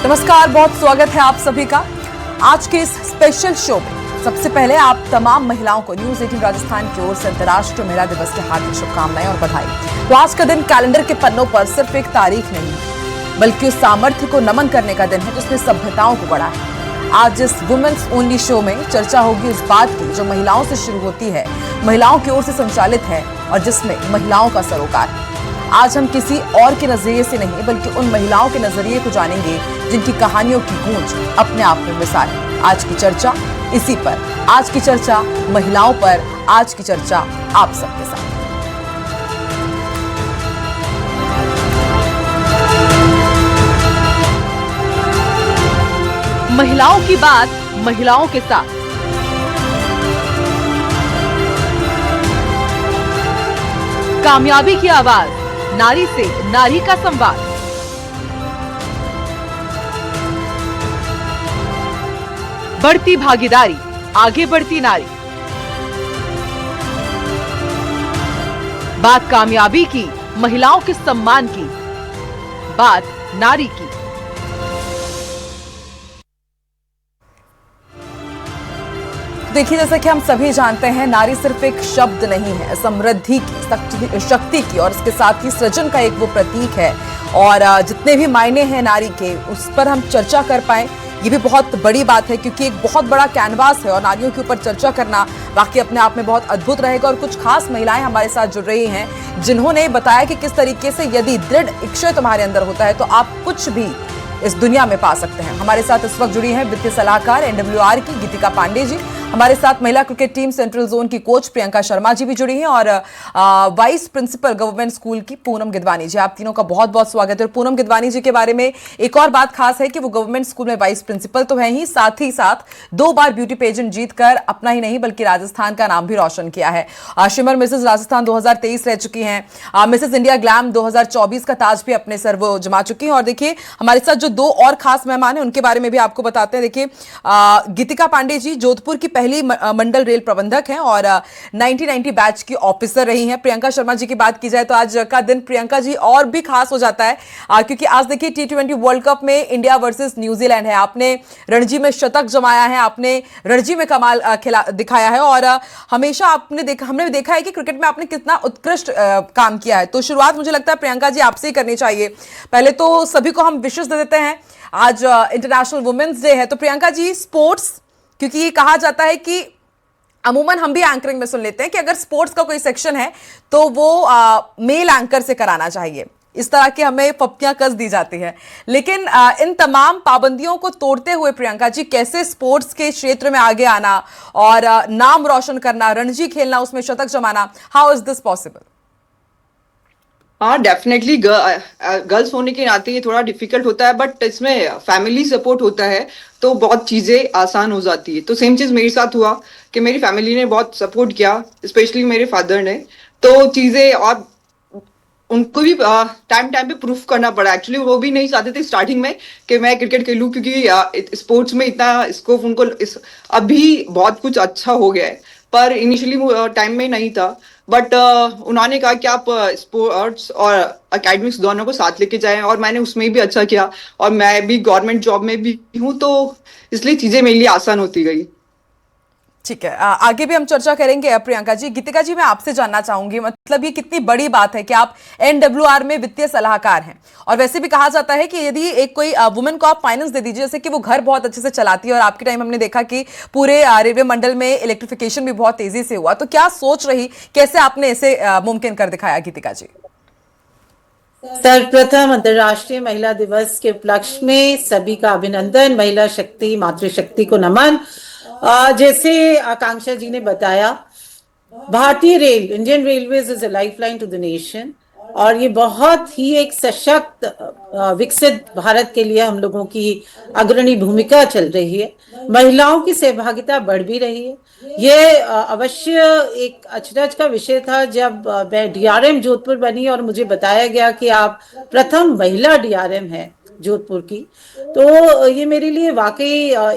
नमस्कार, बहुत स्वागत है आप सभी का आज के इस स्पेशल शो में। सबसे पहले आप तमाम महिलाओं को न्यूज 18 राजस्थान की ओर से अंतर्राष्ट्रीय महिला दिवस की हार्दिक शुभकामनाएं और बधाई। तो आज का दिन कैलेंडर के पन्नों पर सिर्फ एक तारीख नहीं बल्कि उस सामर्थ्य को नमन करने का दिन है जिसने सभ्यताओं को गढ़ा है। आज इस वुमेन्स ओनली शो में चर्चा होगी उस बात की जो महिलाओं से शुरू होती है, महिलाओं की ओर से संचालित है और जिसमें महिलाओं का सरोकार है। आज हम किसी और के नजरिए से नहीं बल्कि उन महिलाओं के नजरिए को जानेंगे जिनकी कहानियों की गूंज अपने आप में मिसाल है। आज की चर्चा इसी पर, आज की चर्चा महिलाओं पर, आज की चर्चा आप सबके साथ। महिलाओं की बात महिलाओं के साथ। कामयाबी की आवाज, नारी से नारी का संवाद। बढ़ती भागीदारी, आगे बढ़ती नारी। बात कामयाबी की, महिलाओं के सम्मान की, बात नारी की। देखिए, जैसा कि हम सभी जानते हैं, नारी सिर्फ एक शब्द नहीं है, समृद्धि की, शक्ति की और इसके साथ ही सृजन का एक वो प्रतीक है। और जितने भी मायने हैं नारी के, उस पर हम चर्चा कर पाए ये भी बहुत बड़ी बात है, क्योंकि एक बहुत बड़ा कैनवास है और नारियों के ऊपर चर्चा करना वाकई अपने आप में बहुत अद्भुत रहेगा। और कुछ खास महिलाएं हमारे साथ जुड़ रही हैं जिन्होंने बताया कि किस तरीके से यदि दृढ़ इच्छा तुम्हारे अंदर होता है तो आप कुछ भी इस दुनिया में पा सकते हैं। हमारे साथ इस वक्त जुड़ी हैं वित्तीय सलाहकार एनडब्ल्यूआर की गीतिका पांडे जी, हमारे साथ महिला क्रिकेट टीम सेंट्रल जोन की कोच प्रियंका शर्मा जी भी जुड़ी हैं और वाइस प्रिंसिपल गवर्नमेंट स्कूल की पूनम गिदवानी जी। आप तीनों का बहुत बहुत स्वागत है। और पूनम गिदवानी जी के बारे में एक और बात खास है कि वो गवर्नमेंट स्कूल में वाइस प्रिंसिपल तो है ही साथ 2 बार ब्यूटी पेजेंट जीतकर अपना ही नहीं बल्कि राजस्थान का नाम भी रोशन किया है। शिमर मिसेज राजस्थान 2023 रह चुकी हैं। मिसेज इंडिया ग्लैम 2024 का ताज भी अपने सर वो जमा चुकी हैं। और देखिए, हमारे साथ जो 2 और खास मेहमान हैं उनके बारे में भी आपको बताते हैं। देखिए, गीतिका पांडे जी जोधपुर की पहली मंडल रेल प्रबंधक हैं और 1990 बैच की ऑफिसर रही हैं। प्रियंका शर्मा जी की बात की जाए तो आज का दिन प्रियंका जी और भी खास हो जाता है, क्योंकि आज देखिए T20 वर्ल्ड कप में इंडिया वर्सेस न्यूजीलैंड है। आपने रणजी में शतक जमाया है, आपने रणजी में कमाल दिखाया है और हमेशा हमने भी देखा है कि क्रिकेट में आपने कितना उत्कृष्ट काम किया है। तो शुरुआत मुझे लगता है प्रियंका जी आपसे ही करनी चाहिए। पहले तो सभी को हम विशेष दे देते हैं, आज इंटरनेशनल वुमेन्स डे है। तो प्रियंका जी, स्पोर्ट्स, क्योंकि ये कहा जाता है कि अमूमन हम भी एंकरिंग में सुन लेते हैं कि अगर स्पोर्ट्स का कोई सेक्शन है तो वो मेल एंकर से कराना चाहिए, इस तरह की हमें पप्पियां कस दी जाती है। लेकिन इन तमाम पाबंदियों को तोड़ते हुए प्रियंका जी कैसे स्पोर्ट्स के क्षेत्र में आगे आना और नाम रोशन करना, रणजी खेलना, उसमें शतक जमाना, हाउ इज दिस पॉसिबल? हाँ, डेफिनेटली गर्ल्स होने के नाते ये थोड़ा डिफिकल्ट होता है, बट इसमें फैमिली सपोर्ट होता है तो बहुत चीज़ें आसान हो जाती है। तो सेम चीज़ मेरे साथ हुआ कि मेरी फैमिली ने बहुत सपोर्ट किया, स्पेशली मेरे फादर ने। तो चीज़ें, और उनको भी टाइम पे प्रूफ करना पड़ा। एक्चुअली वो भी नहीं चाहते थे स्टार्टिंग में कि मैं क्रिकेट खेलूं, क्योंकि स्पोर्ट्स में इतना स्कोप उनको अभी बहुत कुछ अच्छा हो गया है, पर इनिशियली टाइम में नहीं था। बट उन्होंने कहा कि आप स्पोर्ट्स और एकेडमिक्स दोनों को साथ लेके जाएं, और मैंने उसमें भी अच्छा किया और मैं भी गवर्नमेंट जॉब में भी हूँ, तो इसलिए चीज़ें मेरे लिए आसान होती गई। ठीक है, आगे भी हम चर्चा करेंगे। प्रियंका जी, गीतिका जी, मैं आपसे जानना चाहूंगी, मतलब ये कितनी बड़ी बात है कि आप एनडब्ल्यूआर में वित्तीय सलाहकार हैं और वैसे भी कहा जाता है कि यदि एक कोई वुमेन को आप फाइनेंस दे दीजिए, जैसे कि वो घर बहुत अच्छे से चलाती है और आपके टाइम हमने देखा कि पूरे रेलवे मंडल में इलेक्ट्रिफिकेशन भी बहुत तेजी से हुआ, तो क्या सोच रही, कैसे आपने इसे मुमकिन कर दिखाया? गीतिका जी। सर्वप्रथम अंतर्राष्ट्रीय महिला दिवस के उपलक्ष्य में सभी का अभिनंदन, महिला शक्ति, मातृशक्ति को नमन। जैसे आकांक्षा जी ने बताया, भारतीय रेल, Indian railways is a lifeline to the nation, और ये बहुत ही एक सशक्त विकसित भारत के लिए हम लोगों की अग्रणी भूमिका चल रही है। महिलाओं की सहभागिता बढ़ भी रही है। ये अवश्य एक अचरज का विषय था जब मैं डीआरएम जोधपुर बनी और मुझे बताया गया कि आप प्रथम महिला डीआरएम हैं। जोधपुर की। तो ये मेरे लिए वाकई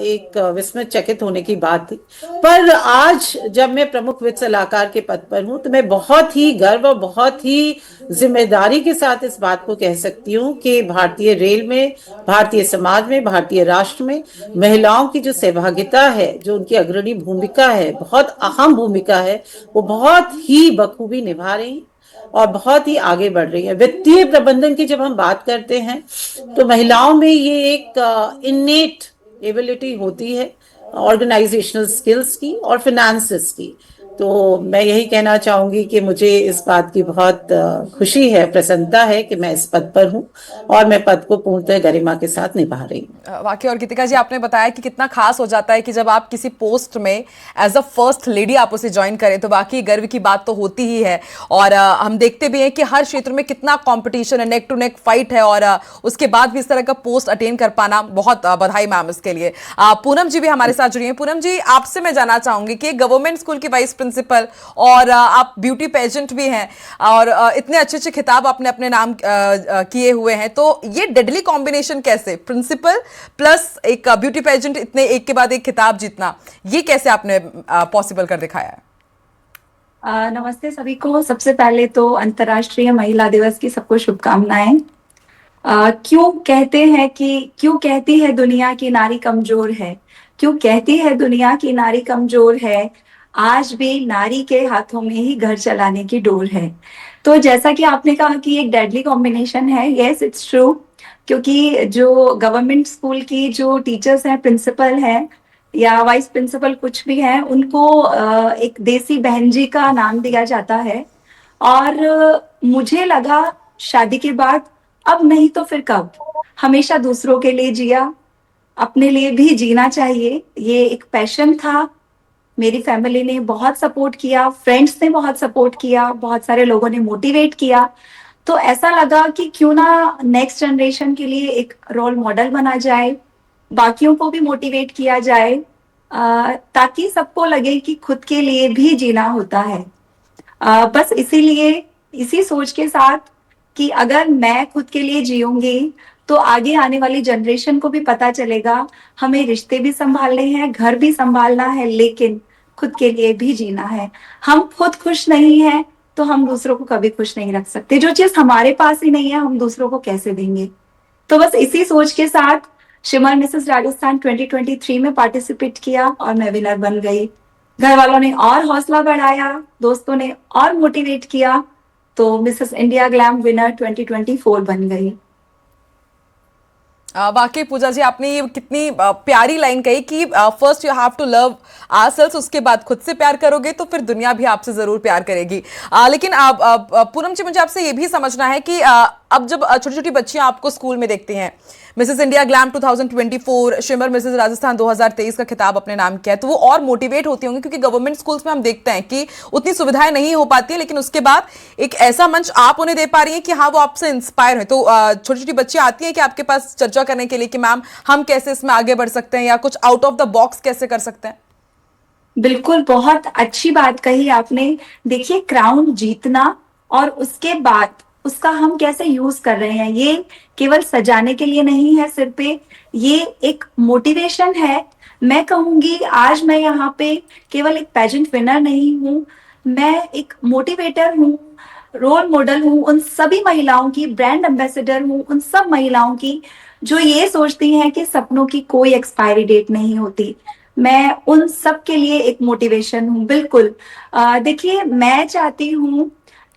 एक विस्मय चकित होने की बात थी। पर आज जब मैं प्रमुख वित्त सलाहकार के पद पर हूं तो मैं बहुत ही गर्व और बहुत ही जिम्मेदारी के साथ इस बात को कह सकती हूँ कि भारतीय रेल में, भारतीय समाज में, भारतीय राष्ट्र में महिलाओं की जो सहभागिता है, जो उनकी अग्रणी भूमिका है, बहुत अहम भूमिका है, वो बहुत ही बखूबी निभा रही हैं और बहुत ही आगे बढ़ रही है। वित्तीय प्रबंधन की जब हम बात करते हैं तो महिलाओं में ये एक इन्नेट एबिलिटी होती है ऑर्गेनाइजेशनल स्किल्स की और फिनेंसेस की। तो मैं यही कहना चाहूंगी कि मुझे इस बात की बहुत खुशी है, प्रसन्नता है कि मैं इस पद पर हूं और मैं पद को पूर्णतः गरिमा के साथ निभा रही हूँ। वाकई। और गीतिका जी, आपने बताया कि कितना खास हो जाता है कि जब आप किसी पोस्ट में एज अ फर्स्ट लेडी आप उसे ज्वाइन करें, तो वाकई गर्व की बात तो होती ही है। और हम देखते भी हैं कि हर क्षेत्र में कितना कंपटीशन है, नेक टू नेक फाइट है, और उसके बाद भी इस तरह का पोस्ट अटेन कर पाना, बहुत बधाई मैम इसके लिए। पूनम जी भी हमारे साथ जुड़ी हैं। पूनम जी, आपसे मैं जानना चाहूंगी कि गवर्नमेंट स्कूल की वाइस प्रिंसिपल और आप ब्यूटी पेजेंट भी हैं, और इतने अच्छे अच्छे खिताब आपने अपने नाम किए हुए हैं, तो ये डेडली कॉम्बिनेशन कैसे, प्रिंसिपल प्लस एक ब्यूटी पेजेंट, इतने एक के बाद एक खिताब जीतना, ये कैसे आपने पॉसिबल कर दिखाया है? नमस्ते सभी को। सबसे पहले तो अंतर्राष्ट्रीय महिला दिवस की सबको शुभकामनाएं। क्यों कहती है दुनिया की नारी कमजोर है, क्यों कहती है दुनिया की नारी कमजोर है, आज भी नारी के हाथों में ही घर चलाने की डोर है। तो जैसा कि आपने कहा कि एक डेडली कॉम्बिनेशन है, यस इट्स ट्रू। क्योंकि जो गवर्नमेंट स्कूल की जो टीचर्स हैं, प्रिंसिपल हैं या वाइस प्रिंसिपल कुछ भी है, उनको एक देसी बहन जी का नाम दिया जाता है। और मुझे लगा शादी के बाद अब नहीं तो फिर कब, हमेशा दूसरों के लिए जिया, अपने लिए भी जीना चाहिए, ये एक पैशन था। मेरी फैमिली ने बहुत सपोर्ट किया, फ्रेंड्स ने बहुत सपोर्ट किया, बहुत सारे लोगों ने मोटिवेट किया। तो ऐसा लगा कि क्यों ना नेक्स्ट जनरेशन के लिए एक रोल मॉडल बना जाए, बाकियों को भी मोटिवेट किया जाए, ताकि सबको लगे कि खुद के लिए भी जीना होता है। बस इसीलिए, इसी सोच के साथ कि अगर मैं खुद के लिए जीऊंगी तो आगे आने वाली जनरेशन को भी पता चलेगा हमें रिश्ते भी संभालने हैं, घर भी संभालना है, लेकिन खुद के लिए भी जीना है। हम खुद खुश नहीं हैं तो हम दूसरों को कभी खुश नहीं रख सकते। जो चीज हमारे पास ही नहीं है, हम दूसरों को कैसे देंगे? तो बस इसी सोच के साथ श्रीमान मिसेस राजस्थान 2023 में पार्टिसिपेट किया और मैं विनर बन गई। घर वालों ने और हौसला बढ़ाया, दोस्तों ने और मोटिवेट किया, तो मिसेस इंडिया ग्लैम विनर 2024 बन गई। वाकई पूजा जी, आपने ये कितनी प्यारी लाइन कही कि first you have to love ourselves, उसके बाद खुद से प्यार करोगे तो फिर दुनिया भी आपसे जरूर प्यार करेगी। लेकिन पूनम जी, मुझे आपसे ये भी समझना है कि अब जब छोटी छोटी बच्चियां आपको स्कूल में देखती हैं, Mrs India glam 2024, shimmer Mrs Rajasthan 2023 का खिताब अपने नाम किया है, तो वो और मोटिवेट होती होंगी, क्योंकि गवर्नमेंट स्कूल्स में हम देखते हैं कि उतनी सुविधाएं नहीं हो पाती है, लेकिन उसके बाद एक ऐसा मंच आप उन्हें दे पा रही हैं कि हाँ, वो आपसे इंस्पायर है। तो छोटी छोटी बच्चियां आती हैं कि आपके पास चर्चा करने के लिए कि मैम हम कैसे इसमें आगे बढ़ सकते हैं या कुछ आउट ऑफ द बॉक्स कैसे कर सकते हैं? बिल्कुल, बहुत अच्छी बात कही आपने। देखिए, क्राउन जीतना और उसके बाद उसका हम कैसे यूज कर रहे हैं, ये केवल सजाने के लिए नहीं है सिर पे, ये एक मोटिवेशन है। मैं कहूंगी आज मैं यहाँ पे केवल एक पेजेंट विनर नहीं हूँ, मैं एक मोटिवेटर हूँ, रोल मॉडल हूँ, उन सभी महिलाओं की ब्रांड एम्बेसडर हूँ, उन सब महिलाओं की जो ये सोचती हैं कि सपनों की कोई एक्सपायरी डेट नहीं होती। मैं उन सब के लिए एक मोटिवेशन हूँ। बिल्कुल, देखिए, मैं चाहती हूँ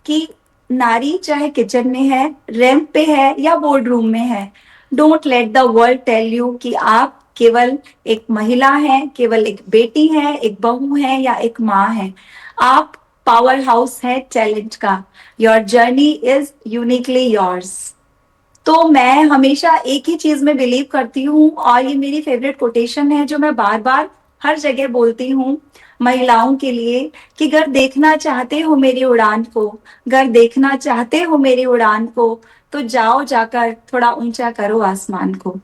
कि नारी चाहे किचन में है, रैंप पे है या बोर्ड रूम में है, don't let the world tell you कि आप केवल एक महिला हैं, केवल एक बेटी हैं, एक बहू हैं या एक माँ हैं। आप पावर हाउस है टैलेंट का। Your journey is uniquely yours. तो मैं हमेशा एक ही चीज में बिलीव करती हूँ, और ये मेरी फेवरेट कोटेशन है जो मैं बार बार हर जगह बोलती हूँ महिलाओं के लिए, कि अगर देखना चाहते हो मेरी उड़ान को, अगर देखना चाहते हो मेरी उड़ान को, तो जाओ जाकर थोड़ा ऊंचा करो आसमान को।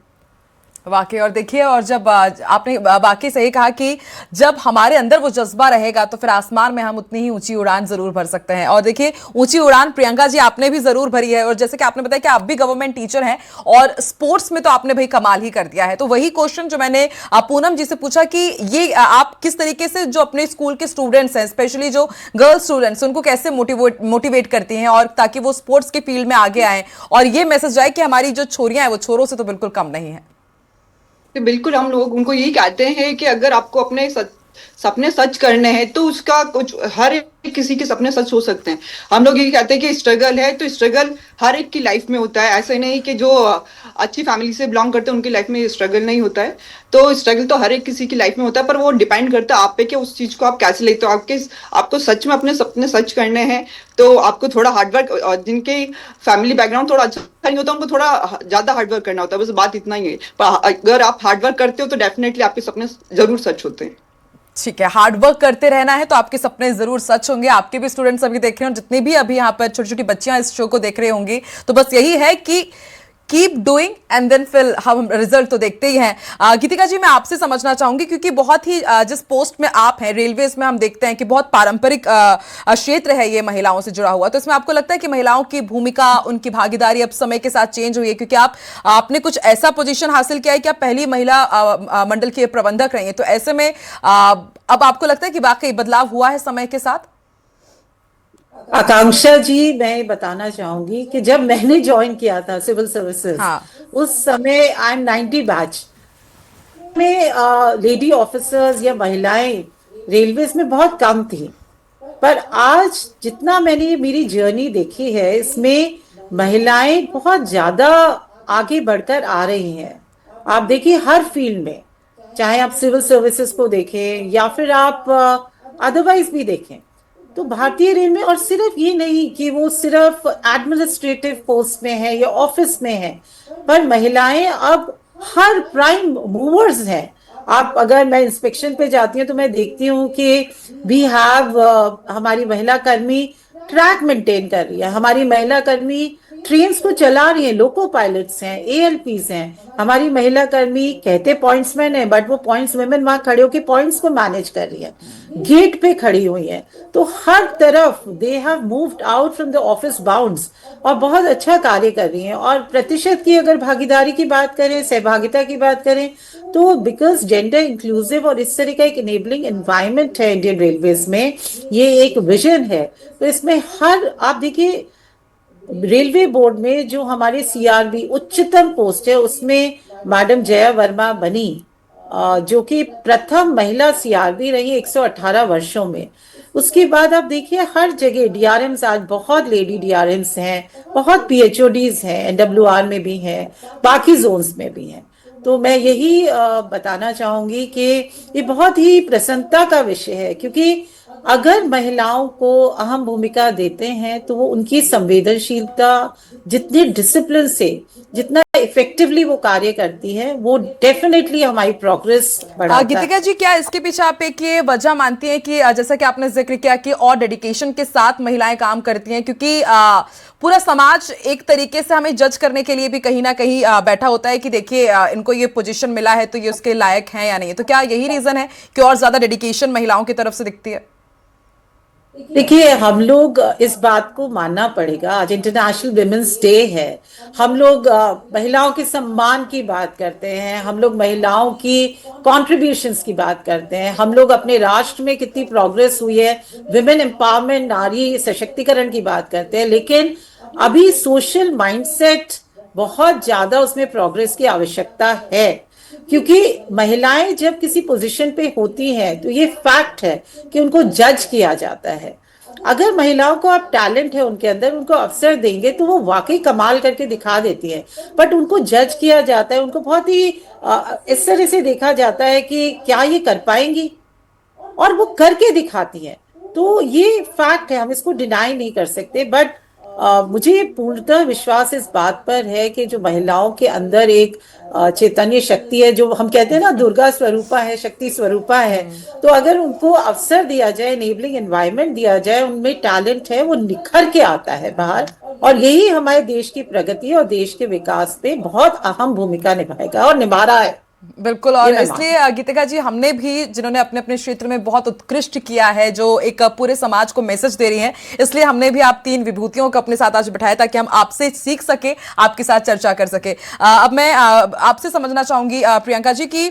वाकई। और देखिए, और जब आपने वाकई सही कहा कि जब हमारे अंदर वो जज्बा रहेगा तो फिर आसमान में हम उतनी ही ऊंची उड़ान जरूर भर सकते हैं। और देखिए, ऊंची उड़ान प्रियंका जी आपने भी जरूर भरी है। और जैसे कि आपने बताया कि आप भी गवर्नमेंट टीचर हैं और स्पोर्ट्स में तो आपने भाई कमाल ही कर दिया है। तो वही क्वेश्चन जो मैंने पूनम जी से पूछा कि ये आप किस तरीके से जो अपने स्कूल के स्टूडेंट्स हैं, स्पेशली जो गर्ल स्टूडेंट्स, उनको कैसे मोटिवेट करती हैं और ताकि वो स्पोर्ट्स के फील्ड में आगे आए और ये मैसेज जाए कि हमारी जो छोरियां हैं वो छोरों से तो बिल्कुल कम नहीं है। तो बिल्कुल हम लोग उनको यही कहते हैं कि अगर आपको अपने सपने सच करने हैं तो उसका कुछ हर एक किसी के सपने सच हो सकते हैं। हम लोग यही कहते हैं कि स्ट्रगल है तो स्ट्रगल हर एक की लाइफ में होता है। ऐसा नहीं कि जो अच्छी फैमिली से बिलोंग करते हैं उनकी लाइफ में स्ट्रगल नहीं होता है। तो स्ट्रगल तो हर एक किसी की लाइफ में होता है, पर वो डिपेंड करता है आप पे कि उस चीज को आप कैसे लेते हो। आपको सच में अपने सपने सच करने हैं तो आपको थोड़ा हार्डवर्क, और जिनके फैमिली बैकग्राउंड थोड़ा अच्छा नहीं होता उनको थोड़ा ज्यादा हार्डवर्क करना होता है। बस बात इतना ही है, पर अगर आप हार्डवर्क करते हो तो डेफिनेटली आपके सपने जरूर सच होते हैं। ठीक है, हार्ड वर्क करते रहना है तो आपके सपने जरूर सच होंगे। आपके भी स्टूडेंट्स अभी देख रहे हो, जितने भी अभी यहाँ पर छोटी छोटी बच्चियां इस शो को देख रहे होंगी, तो बस यही है कि कीप डूइंग एंड देन फिर हम रिजल्ट तो देखते ही हैं। गीतिका जी, मैं आपसे समझना चाहूंगी क्योंकि बहुत ही जिस पोस्ट में आप हैं रेलवेज में, हम देखते हैं कि बहुत पारंपरिक क्षेत्र है ये महिलाओं से जुड़ा हुआ। तो इसमें आपको लगता है कि महिलाओं की भूमिका, उनकी भागीदारी अब समय के साथ चेंज हुई है? क्योंकि आपने कुछ ऐसा पोजीशन हासिल किया है कि आप पहली महिला मंडल के प्रबंधक रही हैं। तो ऐसे में अब आपको लगता है कि वाकई बदलाव हुआ है समय के साथ? आकांक्षा जी, मैं बताना चाहूंगी कि जब मैंने ज्वाइन किया था सिविल सर्विसेज, हाँ। उस समय आई एम 90 बैच में लेडी ऑफिसर्स या महिलाएं रेलवेज में बहुत कम थी। पर आज जितना मैंने मेरी जर्नी देखी है, इसमें महिलाएं बहुत ज्यादा आगे बढ़कर आ रही हैं। आप देखिए हर फील्ड में, चाहे आप सिविल सर्विसेज को देखें या फिर आप अदरवाइज भी देखें, तो भारतीय रेल में, और सिर्फ ये नहीं कि वो सिर्फ एडमिनिस्ट्रेटिव पोस्ट में है या ऑफिस में है, पर महिलाएं अब हर प्राइम मूवर्स हैं। आप, अगर मैं इंस्पेक्शन पे जाती हूँ तो मैं देखती हूँ कि वी हैव हमारी महिला कर्मी ट्रैक मेंटेन कर रही है, हमारी महिला कर्मी ट्रेन्स को चला रही है, लोको पायलट्स हैं, एएलपीज हैं, हमारी महिला कर्मी कहते पॉइंट्समैन है बट वो पॉइंट्स वुमेन वहां खड़े होकर पॉइंट्स को मैनेज कर रही है, गेट पे खड़ी हुई है। तो हर तरफ they have moved out from the office bounds और बहुत अच्छा कार्य कर रही हैं। और प्रतिशत की अगर भागीदारी की बात करें, सहभागिता की बात करें, तो बिकॉज जेंडर इंक्लूसिव और इस तरह का एक इनेबलिंग एनवायरनमेंट है इंडियन रेलवेज में, ये एक विजन है। तो इसमें हर, आप देखिए रेलवे बोर्ड में जो हमारे सीआरबी उच्चतम पोस्ट है, उसमें मैडम जया वर्मा बनी, जो कि प्रथम महिला सीआरबी रही 118 वर्षों में। उसके बाद आप देखिए हर जगह डीआरएम्स, आज बहुत लेडी डीआरएम्स हैं, बहुत पीएचओडीज हैं, एनडब्ल्यूआर में भी हैं, बाकी जोन्स में भी हैं। तो मैं यही बताना चाहूंगी कि ये बहुत ही प्रसन्नता का विषय है, क्योंकि अगर महिलाओं को अहम भूमिका देते हैं तो वो उनकी संवेदनशीलता, जितने डिसिप्लिन से, जितना इफेक्टिवली वो कार्य करती है, वो डेफिनेटली हमारी प्रोग्रेस बढ़ाता है। गीतिका जी, क्या इसके पीछे आप एक ये वजह मानती हैं कि जैसा कि आपने जिक्र किया कि और डेडिकेशन के साथ महिलाएं काम करती हैं, क्योंकि पूरा समाज एक तरीके से हमें जज करने के लिए भी कहीं ना कहीं बैठा होता है कि देखिए इनको ये पोजीशन मिला है तो ये उसके लायक हैं या नहीं? तो क्या यही रीजन है कि और ज्यादा डेडिकेशन महिलाओं की तरफ से दिखती है? देखिए, हम लोग इस बात को मानना पड़ेगा, आज इंटरनेशनल विमेंस डे है, हम लोग महिलाओं के सम्मान की बात करते हैं, हम लोग महिलाओं की कॉन्ट्रीब्यूशंस की बात करते हैं, हम लोग अपने राष्ट्र में कितनी प्रोग्रेस हुई है, विमेन एम्पावरमेंट, नारी सशक्तिकरण की बात करते हैं, लेकिन अभी सोशल माइंडसेट बहुत ज्यादा, उसमें प्रोग्रेस की आवश्यकता है। क्योंकि महिलाएं जब किसी पोजीशन पे होती हैं तो ये फैक्ट है कि उनको जज किया जाता है। अगर महिलाओं को आप टैलेंट है उनके अंदर, उनको अवसर देंगे तो वो वाकई कमाल करके दिखा देती हैं, बट उनको जज किया जाता है, उनको बहुत ही इस तरह से देखा जाता है कि क्या ये कर पाएंगी, और वो करके दिखाती हैं। तो ये फैक्ट है, हम इसको डिनाई नहीं कर सकते। बट मुझे पूर्णतः विश्वास इस बात पर है कि जो महिलाओं के अंदर एक चैतन्य शक्ति है, जो हम कहते हैं ना दुर्गा स्वरूपा है, शक्ति स्वरूपा है, तो अगर उनको अवसर दिया जाए, इनेबलिंग एनवायरनमेंट दिया जाए, उनमें टैलेंट है, वो निखर के आता है बाहर, और यही हमारे देश की प्रगति और देश के विकास पे बहुत अहम भूमिका निभाएगा और निभा रहा है। बिल्कुल, और इसलिए गीतिका जी, हमने भी जिन्होंने अपने अपने क्षेत्र में बहुत उत्कृष्ट किया है, जो एक पूरे समाज को मैसेज दे रही हैं, इसलिए हमने भी आप तीन विभूतियों को अपने साथ आज बिठाया ताकि हम आपसे सीख सके, आपके साथ चर्चा कर सके। अब मैं आपसे समझना चाहूंगी प्रियंका जी की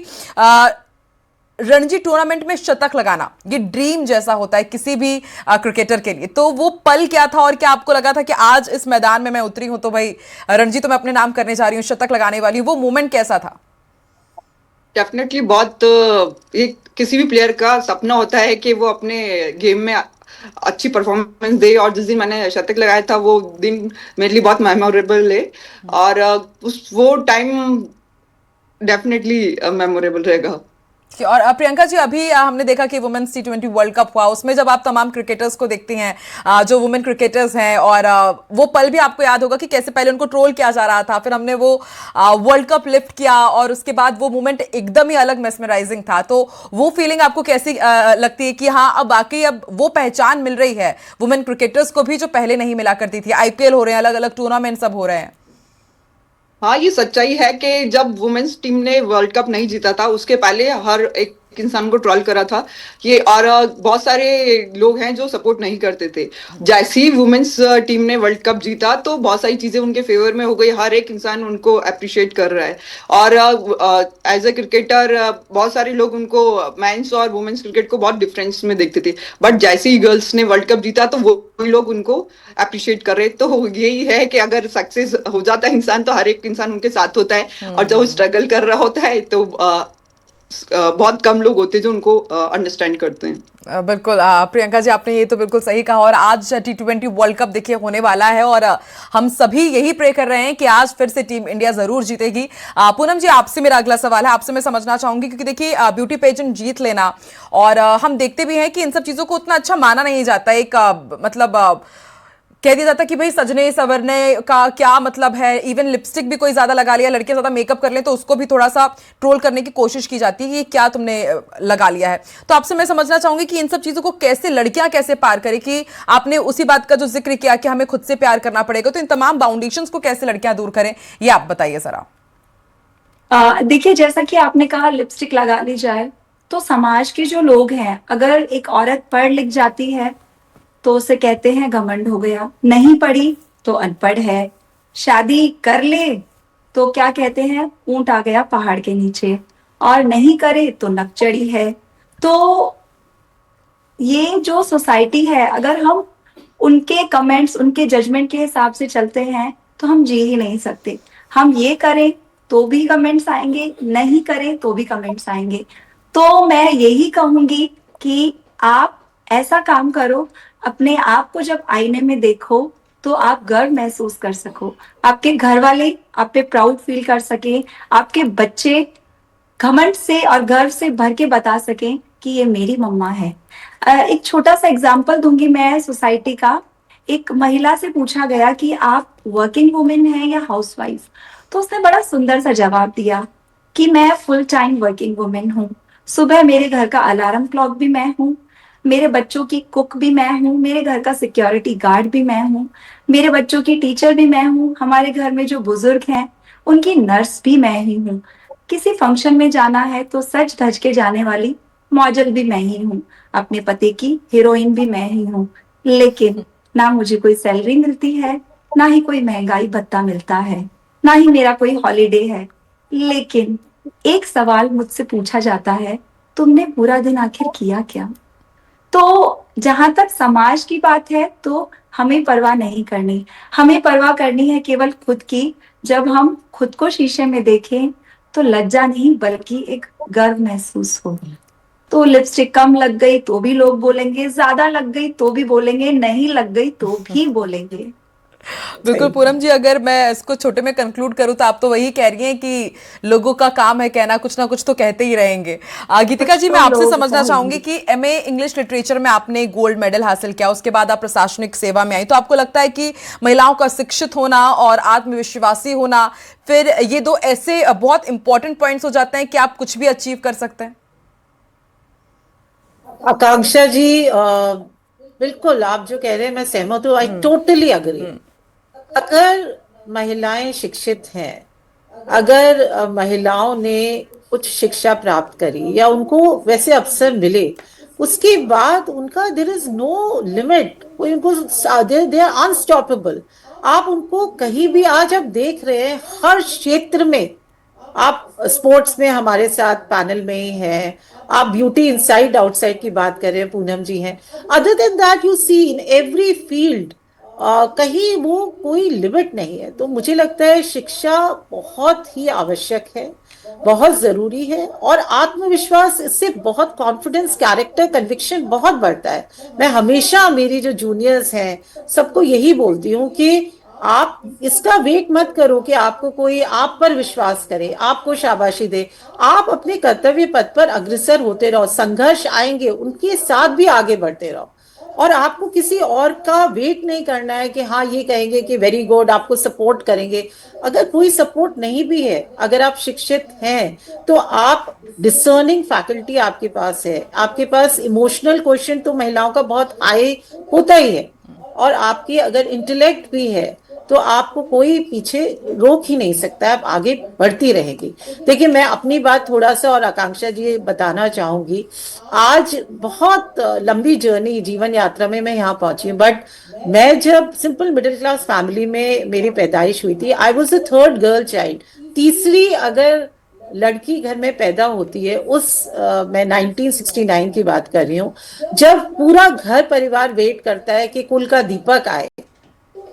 रणजी टूर्नामेंट में शतक लगाना ये ड्रीम जैसा होता है किसी भी क्रिकेटर के लिए, तो वो पल क्या था और क्या आपको लगा था कि आज इस मैदान में मैं उतरी हूं तो भाई रणजी तो मैं अपने नाम करने जा रही हूँ, शतक लगाने वाली हूं, वो मोमेंट कैसा था? डेफिनेटली बहुत एक किसी भी प्लेयर का सपना होता है कि वो अपने गेम में अच्छी परफॉर्मेंस दे, और जिस दिन मैंने शतक लगाया था वो दिन मेरे लिए बहुत मेमोरेबल है, और उस वो टाइम डेफिनेटली मेमोरेबल रहेगा। और प्रियंका जी, अभी हमने देखा कि वुमेन्स T20 वर्ल्ड कप हुआ, उसमें जब आप तमाम क्रिकेटर्स को देखती हैं, जो वुमेन क्रिकेटर्स हैं, और वो पल भी आपको याद होगा कि कैसे पहले उनको ट्रोल किया जा रहा था, फिर हमने वो वर्ल्ड कप लिफ्ट किया और उसके बाद वो मोमेंट एकदम ही अलग मेस्मराइजिंग था, तो वो फीलिंग आपको कैसी लगती है कि हाँ अब बाकी अब वो पहचान मिल रही है वुमेन क्रिकेटर्स को भी जो पहले नहीं मिला करती थी? IPL हो रहे हैं, अलग अलग टूर्नामेंट सब हो रहे हैं। हाँ, ये सच्चाई है कि जब वुमेन्स टीम ने वर्ल्ड कप नहीं जीता था उसके पहले हर एक इंसान को ट्रोल करा था ये, और बहुत सारे लोग हैं जो सपोर्ट नहीं करते थे। जैसे ही वुमेन्स टीम ने वर्ल्ड कप जीता तो बहुत सारी चीजें उनके फेवर में हो गई, हर एक इंसान उनको अप्रिशिएट कर रहा है, और एज अ क्रिकेटर बहुत सारे लोग उनको मेंस और वुमेन्स क्रिकेट को बहुत डिफरेंस में देखते थे, बट जैसे ही गर्ल्स ने वर्ल्ड कप जीता तो वो लोग उनको अप्रिशिएट कर रहे। तो यही है कि अगर सक्सेस हो जाता है इंसान तो हर एक इंसान उनके साथ होता है, और जब वो स्ट्रगल कर रहा होता है तो बहुत कम लोग होते हैं जो उनको अंडरस्टैंड करते हैं। बिल्कुल प्रियंका जी, आपने ये तो बिल्कुल सही कहा, और आज T20 वर्ल्ड कप देखिए होने वाला है, और हम सभी यही प्रे कर रहे हैं कि आज फिर से टीम इंडिया जरूर जीतेगी। पूनम जी, आपसे मेरा अगला सवाल है, आपसे मैं समझना चाहूंगी, क्योंकि देखिए ब्यूटी पेजेंट जीत लेना, और हम देखते भी हैं कि इन सब चीजों को उतना अच्छा माना नहीं जाता, एक मतलब कह दिया जाता कि भाई सजने सवरने का क्या मतलब है, इवन लिपस्टिक भी कोई ज्यादा लगा लिया, लड़के ज्यादा मेकअप कर ले तो उसको भी थोड़ा सा ट्रोल करने की कोशिश की जाती है कि ये क्या तुमने लगा लिया है। तो आपसे मैं समझना चाहूंगी कि इन सब चीजों को कैसे लड़कियां कैसे पार करें, कि आपने उसी बात का जो जिक्र किया कि हमें खुद से प्यार करना पड़ेगा, तो इन तमाम बाउंडेशंस को कैसे लड़कियां दूर करें, ये आप बताइए जरा। देखिए, जैसा कि आपने कहा लिपस्टिक लगा ली जाए, तो समाज के जो लोग हैं, अगर एक औरत पढ़ लिख जाती है तो उसे कहते हैं घमंड हो गया, नहीं पढ़ी तो अनपढ़ है, शादी कर ले तो क्या कहते हैं, ऊंट आ गया पहाड़ के नीचे, और नहीं करे तो नकचड़ी है। तो ये जो सोसाइटी है, अगर हम उनके कमेंट्स, उनके जजमेंट के हिसाब से चलते हैं तो हम जी ही नहीं सकते। हम ये करें तो भी कमेंट्स आएंगे, नहीं करें तो भी कमेंट्स आएंगे। तो मैं यही कहूंगी कि आप ऐसा काम करो, अपने आप को जब आईने में देखो तो आप गर्व महसूस कर सको, आपके घर वाले आप पे प्राउड फील कर सके, आपके बच्चे घमंड से और गर्व से भर के बता सकें कि ये मेरी मम्मा है। एक छोटा सा एग्जांपल दूंगी मैं सोसाइटी का। एक महिला से पूछा गया कि आप वर्किंग वुमेन हैं या हाउसवाइफ, तो उसने बड़ा सुंदर सा जवाब दिया कि मैं फुल टाइम वर्किंग वुमेन हूँ। सुबह मेरे घर का अलार्म क्लॉक भी मैं हूँ, मेरे बच्चों की कुक भी मैं हूँ, मेरे घर का सिक्योरिटी गार्ड भी मैं हूँ, मेरे बच्चों की टीचर भी मैं हूँ, हमारे घर में जो बुजुर्ग हैं उनकी नर्स भी मैं ही हूँ, किसी फंक्शन में जाना है तो सज धज के जाने वाली मॉडल भी मैं ही हूँ, अपने पति की हीरोइन भी मैं ही हूँ। लेकिन ना मुझे कोई सैलरी मिलती है, ना ही कोई महंगाई भत्ता मिलता है, ना ही मेरा कोई हॉलीडे है। लेकिन एक सवाल मुझसे पूछा जाता है, तुमने पूरा दिन आखिर किया क्या? तो जहां तक समाज की बात है तो हमें परवाह नहीं करनी, हमें परवाह करनी है केवल खुद की। जब हम खुद को शीशे में देखें तो लज्जा नहीं बल्कि एक गर्व महसूस हो। तो लिपस्टिक कम लग गई तो भी लोग बोलेंगे, ज्यादा लग गई तो भी बोलेंगे, नहीं लग गई तो भी बोलेंगे। बिल्कुल पूनम जी, अगर मैं इसको छोटे में कंक्लूड करूं तो आप तो वही कह रही हैं कि लोगों का काम है कहना, कुछ ना कुछ तो कहते ही रहेंगे। गीतिका जी, मैं आपसे समझना चाहूंगी कि एमए इंग्लिश लिटरेचर में आपने गोल्ड मेडल हासिल किया, उसके बाद आप प्रशासनिक सेवा में आई, तो आपको लगता है कि महिलाओं का शिक्षित होना और आत्मविश्वासी होना, फिर ये दो ऐसे बहुत इंपॉर्टेंट पॉइंट्स हो जाते हैं कि आप कुछ भी अचीव कर सकते हैं? आकांक्षा जी, बिल्कुल आप जो कह रहे हैं मैं सहमत हूँ। I totally agree. अगर महिलाएं शिक्षित हैं, अगर महिलाओं ने उच्च शिक्षा प्राप्त करी या उनको वैसे अवसर मिले, उसके बाद उनका देयर इज नो लिमिट, उनको दे आर अनस्टॉपेबल। आप उनको कहीं भी आज आप देख रहे हैं, हर क्षेत्र में। आप स्पोर्ट्स में हमारे साथ पैनल में ही हैं, आप ब्यूटी इनसाइड आउटसाइड की बात कर रहे हैं, पूनम जी हैं। Other than that you see in every field कहीं वो कोई लिमिट नहीं है। तो मुझे लगता है शिक्षा बहुत ही आवश्यक है, बहुत जरूरी है, और आत्मविश्वास इससे बहुत कॉन्फिडेंस, कैरेक्टर, कन्विक्शन बहुत बढ़ता है। मैं हमेशा मेरी जो जूनियर्स हैं सबको यही बोलती हूँ कि आप इसका वेट मत करो कि आपको कोई आप पर विश्वास करे, आपको शाबाशी दे। आप अपने कर्तव्य पथ पर अग्रसर होते रहो, संघर्ष आएंगे उनके साथ भी आगे बढ़ते रहो, और आपको किसी और का वेट नहीं करना है कि हाँ ये कहेंगे कि वेरी गुड, आपको सपोर्ट करेंगे। अगर कोई सपोर्ट नहीं भी है, अगर आप शिक्षित हैं तो आप डिसर्निंग फैकल्टी आपके पास है, आपके पास इमोशनल क्वेश्चन तो महिलाओं का बहुत हाई होता ही है, और आपकी अगर इंटेलेक्ट भी है तो आपको कोई पीछे रोक ही नहीं सकता, आप आगे बढ़ती रहेगी। देखिए, मैं अपनी बात थोड़ा सा और आकांक्षा जी बताना चाहूंगी। आज बहुत लंबी जर्नी जीवन यात्रा में मैं यहाँ पहुंची हूँ, बट मैं जब सिंपल मिडिल क्लास फैमिली में मेरी पैदाइश हुई थी, I was the third girl child. तीसरी अगर लड़की घर में पैदा होती है मैं 1969 की बात कर रही हूँ, जब पूरा घर परिवार वेट करता है कि कुल का दीपक आए,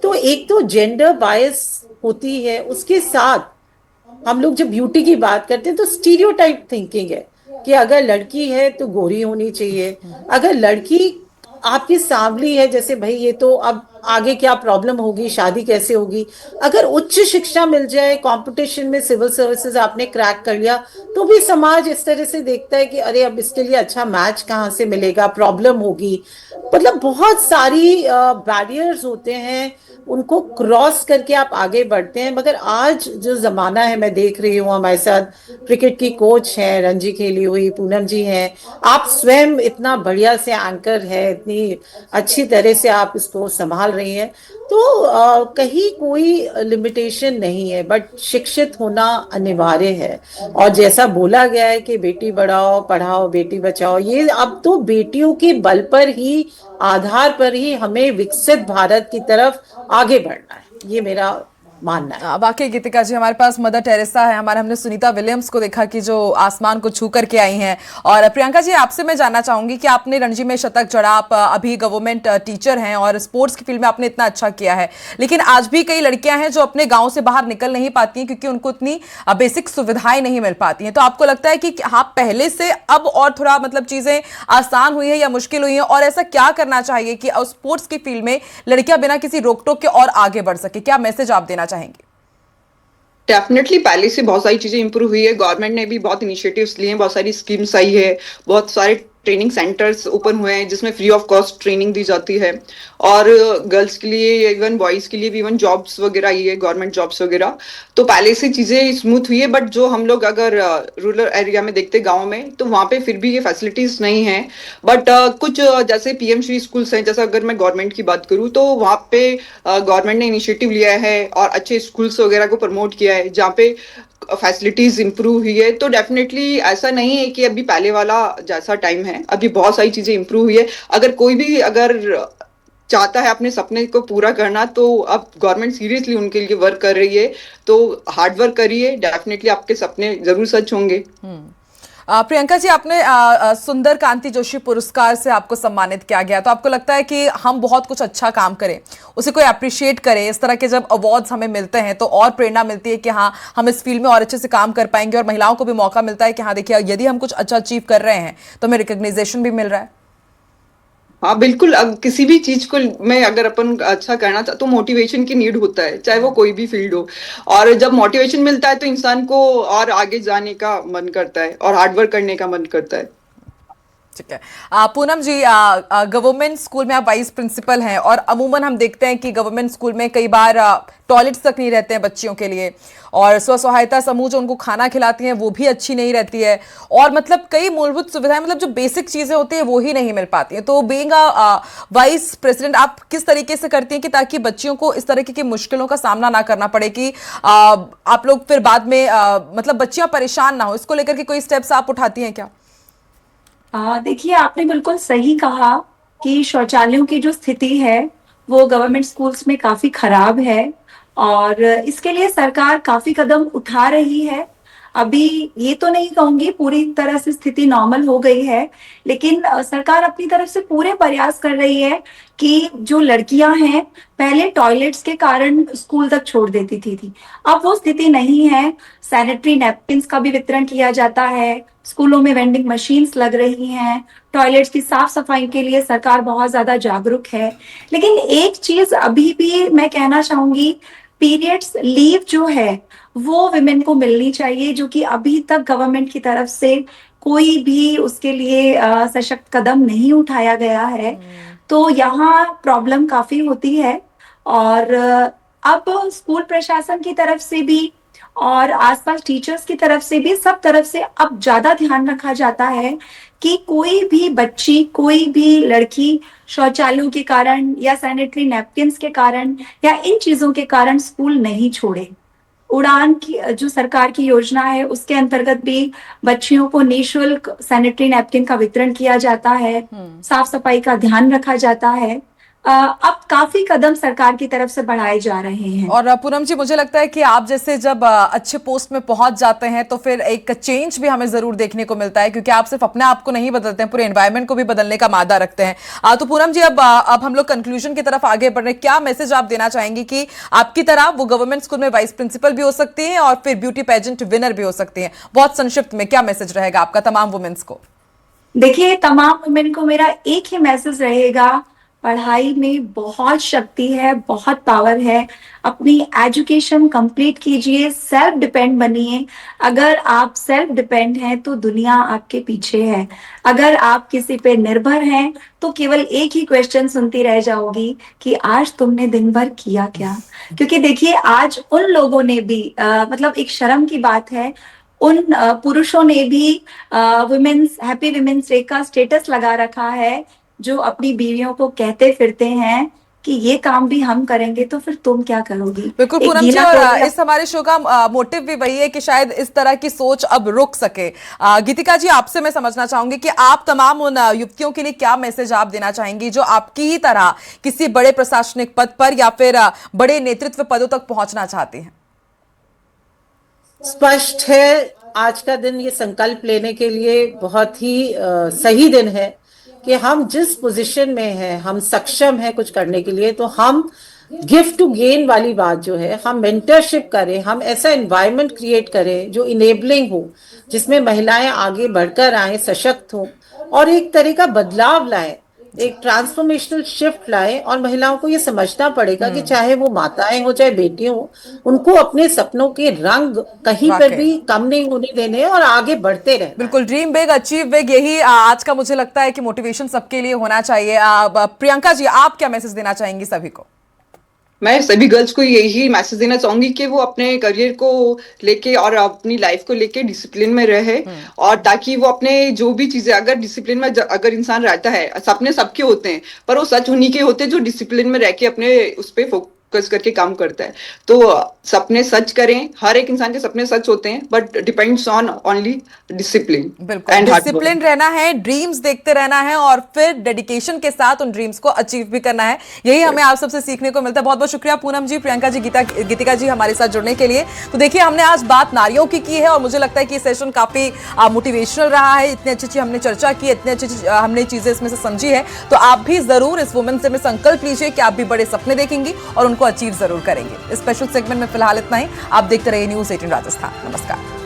तो एक तो जेंडर बायस होती है, उसके साथ हम लोग जब ब्यूटी की बात करते हैं तो स्टीरियोटाइप थिंकिंग है कि अगर लड़की है तो गोरी होनी चाहिए, अगर लड़की आपकी सांवली है, जैसे भाई ये तो अब आगे क्या प्रॉब्लम होगी, शादी कैसे होगी। अगर उच्च शिक्षा मिल जाए, कंपटीशन में सिविल सर्विसेज आपने क्रैक कर लिया, तो भी समाज इस तरह से देखता है कि अरे अब इसके लिए अच्छा मैच कहाँ से मिलेगा, प्रॉब्लम होगी। मतलब बहुत सारी बैरियर्स होते हैं, उनको क्रॉस करके आप आगे बढ़ते हैं। मगर आज जो जमाना है, मैं देख रही हूँ हमारे साथ क्रिकेट की कोच हैं रणजी खेली हुई, पूनम जी हैं, आप स्वयं इतना बढ़िया से एंकर है, इतनी अच्छी तरह से आप इसको संभाल रही हैं। तो कहीं कोई लिमिटेशन नहीं है, बट शिक्षित होना अनिवार्य है। और जैसा बोला गया है कि बेटी बढ़ाओ पढ़ाओ बेटी बचाओ, ये अब तो बेटियों के बल पर ही, आधार पर ही हमें विकसित भारत की तरफ आगे बढ़ना है, ये मेरा मानना है। वाकई गीतिका जी, हमारे पास मदर टेरेसा है, हमारे हमने सुनीता विलियम्स को देखा कि जो आसमान को छू करके आई हैं। और प्रियंका जी, आपसे मैं जानना चाहूंगी कि आपने रणजी में शतक जड़ा, आप अभी गवर्नमेंट टीचर हैं और स्पोर्ट्स की फील्ड में आपने इतना अच्छा किया है, लेकिन आज भी कई लड़कियां हैं जो अपने गाँव से बाहर निकल नहीं पाती हैं क्योंकि उनको इतनी बेसिक सुविधाएं नहीं मिल पाती हैं। तो आपको लगता है कि हाँ, पहले से अब और थोड़ा मतलब चीजें आसान हुई है या मुश्किल हुई है, और ऐसा क्या करना चाहिए कि स्पोर्ट्स की फील्ड में लड़कियां बिना किसी रोक टोक के और आगे बढ़ सके? क्या मैसेज आप देना चाहेंगे? डेफिनेटली पहले से बहुत सारी चीजें इंप्रूव हुई है। गवर्नमेंट ने भी बहुत इनिशिएटिव्स लिए हैं, बहुत सारी स्कीम्स आई है, बहुत सारे ट्रेनिंग सेंटर्स ओपन हुए हैं जिसमें फ्री ऑफ कॉस्ट ट्रेनिंग दी जाती है। और गर्ल्स के लिए, इवन बॉयज के लिए भी इवन जॉब्स वगैरह आई है, गवर्नमेंट जॉब्स वगैरह। तो पहले से चीजें स्मूथ हुई है, बट जो हम लोग अगर रूरल एरिया में देखते गाँव में, तो वहाँ पे फिर भी ये फैसिलिटीज नहीं है। बट कुछ जैसे पीएम श्री स्कूल्स हैं, जैसे अगर मैं गवर्नमेंट की बात करूँ तो वहाँ पे गवर्नमेंट ने इनिशिएटिव लिया है और अच्छे स्कूल्स वगैरह को प्रमोट किया है जहाँ पे फैसिलिटीज इंप्रूव हुई है। तो डेफिनेटली ऐसा नहीं है कि अभी पहले वाला जैसा टाइम है, अभी बहुत सारी चीजें इंप्रूव हुई है। अगर कोई भी अगर चाहता है अपने सपने को पूरा करना, तो अब गवर्नमेंट सीरियसली उनके लिए वर्क कर रही है। तो हार्ड वर्क करिए, डेफिनेटली आपके सपने जरूर सच होंगे। प्रियंका जी, आपने सुंदर कांति जोशी पुरस्कार से आपको सम्मानित किया गया, तो आपको लगता है कि हम बहुत कुछ अच्छा काम करें, उसे कोई अप्रिशिएट करे, इस तरह के जब अवार्ड्स हमें मिलते हैं तो और प्रेरणा मिलती है कि हाँ, हम इस फील्ड में और अच्छे से काम कर पाएंगे, और महिलाओं को भी मौका मिलता है कि हाँ देखिए, यदि हम कुछ अच्छा अचीव कर रहे हैं तो हमें रिकॉग्नाइजेशन भी मिल रहा है। हाँ बिल्कुल, किसी भी चीज को में अगर अपन अच्छा करना चाहते तो मोटिवेशन की नीड होता है, चाहे वो कोई भी फील्ड हो। और जब मोटिवेशन मिलता है तो इंसान को और आगे जाने का मन करता है और हार्डवर्क करने का मन करता है। ठीक है। पूनम जी, गवर्नमेंट स्कूल में आप वाइस प्रिंसिपल हैं और अमूमन हम देखते हैं कि गवर्नमेंट स्कूल में कई बार टॉयलेट्स तक नहीं रहते हैं बच्चियों के लिए, और स्व सहायता समूह जो उनको खाना खिलाती हैं वो भी अच्छी नहीं रहती है, और मतलब कई मूलभूत सुविधाएं, मतलब जो बेसिक चीजें होती हैं वो ही नहीं मिल पाती हैं। तो बीइंग वाइस प्रेसिडेंट, आप किस तरीके से करती हैं कि ताकि बच्चियों को इस तरीके की मुश्किलों का सामना ना करना पड़े कि आप लोग फिर बाद में मतलब बच्चियां परेशान ना हो, इसको लेकर के कोई स्टेप्स आप उठाती हैं क्या? देखिए, आपने बिल्कुल सही कहा कि शौचालयों की जो स्थिति है वो गवर्नमेंट स्कूल्स में काफी खराब है, और इसके लिए सरकार काफी कदम उठा रही है। अभी ये तो नहीं कहूंगी पूरी तरह से स्थिति नॉर्मल हो गई है, लेकिन सरकार अपनी तरफ से पूरे प्रयास कर रही है कि जो लड़कियां हैं पहले टॉयलेट्स के कारण स्कूल तक छोड़ देती थी, अब वो स्थिति नहीं है। सैनिटरी नैपकिन्स का भी वितरण किया जाता है, स्कूलों में वेंडिंग मशीन्स लग रही हैं, टॉयलेट्स की साफ सफाई के लिए सरकार बहुत ज्यादा जागरूक है। लेकिन एक चीज अभी भी मैं कहना चाहूंगी, पीरियड्स लीव जो है वो विमेन को मिलनी चाहिए, जो कि अभी तक गवर्नमेंट की तरफ से कोई भी उसके लिए सशक्त कदम नहीं उठाया गया है। तो यहाँ प्रॉब्लम काफी होती है, और अब स्कूल प्रशासन की तरफ से भी और आसपास टीचर्स की तरफ से भी, सब तरफ से अब ज्यादा ध्यान रखा जाता है कि कोई भी बच्ची, कोई भी लड़की शौचालयों के कारण या सैनिटरी नैपकिन्स के कारण या इन चीजों के कारण स्कूल नहीं छोड़े। उड़ान की जो सरकार की योजना है उसके अंतर्गत भी बच्चियों को निःशुल्क सैनिटरी नैपकिन का वितरण किया जाता है, साफ सफाई का ध्यान रखा जाता है। अब काफी कदम सरकार की तरफ से बढ़ाए जा रहे हैं। और पूनम जी, मुझे लगता है कि आप जैसे जब अच्छे पोस्ट में पहुंच जाते हैं तो फिर एक चेंज भी हमें जरूर देखने को मिलता है, क्योंकि आप सिर्फ अपने आप को नहीं बदलते हैं, पूरे एनवायरनमेंट को भी बदलने का मादा रखते हैं। तो पूनम जी, अब हम लोग कंक्लूजन की तरफ आगे बढ़ रहे हैं। क्या मैसेज आप देना चाहेंगे कि आपकी तरह वो गवर्नमेंट स्कूल में वाइस प्रिंसिपल भी हो सकती है और फिर ब्यूटी पेजेंट विनर भी हो सकती है? बहुत संक्षिप्त में क्या मैसेज रहेगा आपका तमाम वुमेन्स को? देखिए, तमाम वुमेन को मेरा एक ही मैसेज रहेगा, पढ़ाई में बहुत शक्ति है, बहुत पावर है। अपनी एजुकेशन कंप्लीट कीजिए, सेल्फ डिपेंड बनिए। अगर आप सेल्फ डिपेंड हैं तो दुनिया आपके पीछे है। अगर आप किसी पे निर्भर हैं तो केवल एक ही क्वेश्चन सुनती रह जाओगी कि आज तुमने दिन भर किया क्या। क्योंकि देखिए, आज उन लोगों ने भी मतलब एक शर्म की बात है, उन पुरुषों ने भी वुमेन्स हैप्पी वुमेन्स डे का स्टेटस लगा रखा है, जो अपनी बीवियों को कहते फिरते हैं कि ये काम भी हम करेंगे तो फिर तुम क्या करोगी। बिल्कुल पूनम जी, और इस हमारे शो का मोटिव भी वही है कि शायद इस तरह की सोच अब रुक सके। गीतिका जी, आपसे मैं समझना चाहूंगी कि आप तमाम उन युवतियों के लिए क्या मैसेज आप देना चाहेंगी जो आपकी ही तरह किसी बड़े प्रशासनिक पद पर या फिर बड़े नेतृत्व पदों तक पहुंचना चाहती हैं? स्पष्ट है, आज का दिन ये संकल्प लेने के लिए बहुत ही सही दिन है कि हम जिस पोजीशन में हैं, हम सक्षम हैं कुछ करने के लिए, तो हम गिफ्ट टू गेन वाली बात जो है, हम मेंटरशिप करें, हम ऐसा एनवायरनमेंट क्रिएट करें जो इनेबलिंग हो, जिसमें महिलाएं आगे बढ़कर आए, सशक्त हो और एक तरह का बदलाव लाएं, एक ट्रांसफॉर्मेशनल शिफ्ट लाए। और महिलाओं को ये समझना पड़ेगा कि चाहे वो माताएं हो चाहे बेटियां हो, उनको अपने सपनों के रंग कहीं पर भी कम नहीं होने देने और आगे बढ़ते रहना। बिल्कुल, ड्रीम बिग अचीव बिग, यही आज का मुझे लगता है कि मोटिवेशन सबके लिए होना चाहिए। प्रियंका जी, आप क्या मैसेज देना चाहेंगी सभी को? मैं सभी गर्ल्स को यही मैसेज देना चाहूंगी कि वो अपने करियर को लेके और अपनी लाइफ को लेके डिसिप्लिन में रहे, और ताकि वो अपने जो भी चीजें, अगर डिसिप्लिन में अगर इंसान रहता है, सपने सबके होते हैं पर वो सच उन्हीं के होते हैं जो डिसिप्लिन में रह के अपने उस पर फोकस करके काम करता है। तो सपने सच करें, हर एक इंसान के सपने सच होते हैं, but depends on only discipline. बिल्कुल, डिसिप्लिन रहना है, ड्रीम्स देखते रहना है और फिर डेडिकेशन के साथ उन ड्रीम्स को अचीव भी करना है। यही हमें आप सबसे सीखने को मिलता है। बहुत बहुत शुक्रिया पूनम जी, प्रियंका जी, गीतिका जी हमारे साथ जुड़ने के लिए। तो देखिए, हमने आज बात नारियों की है और मुझे लगता है कि ये सेशन काफी मोटिवेशनल रहा है। इतनी अच्छी हमने चर्चा की, इतनी अच्छी हमने चीजें इसमें से समझी है। तो आप भी जरूर इस वुमेन से संकल्प लीजिए कि आप भी बड़े सपने देखेंगी और उनको अचीव जरूर करेंगे। इस स्पेशल सेगमेंट में फिलहाल इतना ही। आप देखते रहिए न्यूज़ 18 राजस्थान। नमस्कार।